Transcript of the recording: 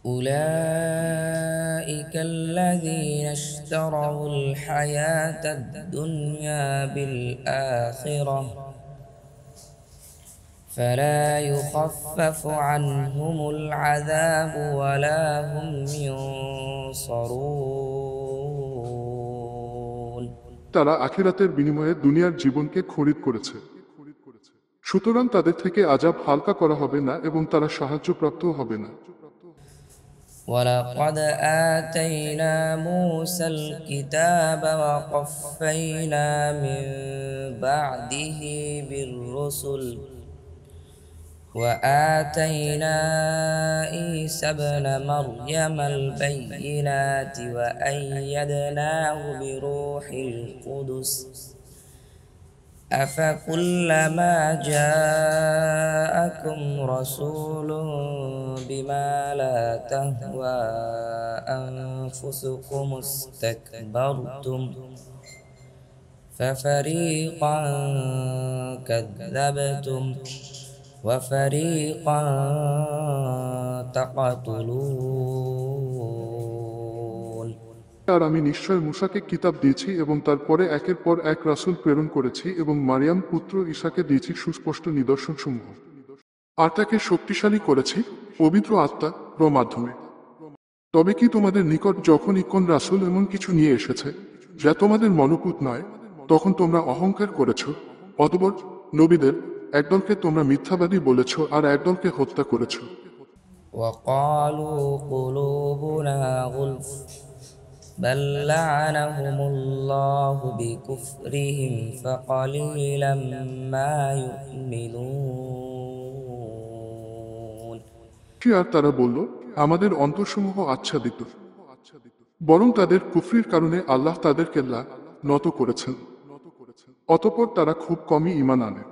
أولئك الذين اشتروا الحياة الدنيا بالآخرة فلا يخفف عنهم العذاب ولا هم ينصرون। তারা আখিরাতের বিনিময়ে দুনিয়ার জীবনকে খরিদ করেছে, সুতরাং তাদের থেকে আযাব হালকা করা হবে না এবং তারা সাহায্যপ্রাপ্তও হবে না। ولقد آتينا موسى الكتاب وقفينا من بعده بالرسل وآتينا عيسى ابن مريم البينات وأيدناه بروح القدس أفكلما جاءكم رسول بما لا تهوى أنفسكم استكبرتم ففريقا كذبتم وفريقا تقتلون। আর আমি নিশ্চয় মূসাকে কিতাব দিয়েছি এবং তারপরে একের পর এক রাসূল প্রেরণ করেছি এবং মারিয়াম পুত্র ঈসাকে দিয়েছি সুস্পষ্ট নিদর্শনসমূহ, আর তাকে শক্তিশালী করেছি পবিত্র আত্মা মাধ্যমে। তবে কি তোমাদের নিকট যখনই কোন রাসূল এমন কিছু নিয়ে এসেছে যা তোমাদের মনোপুত নয়, তখন তোমরা অহংকার করেছ, অতঃপর নবীদের একদলকে তোমরা মিথ্যাবাদী বলেছ আর একদলকে হত্যা করেছ। وقالوا قلوبنا غلف بل لعنهم الله بكفرهم فقليلا ما يؤمنون। আর তারা বলল, আমাদের অন্তরসমূহ আচ্ছাদিত, বরং তাদের কুফরির কারণে আল্লাহ তাদেরকে নত করেছেন, অতঃপর তারা খুব কমই ঈমান আনে।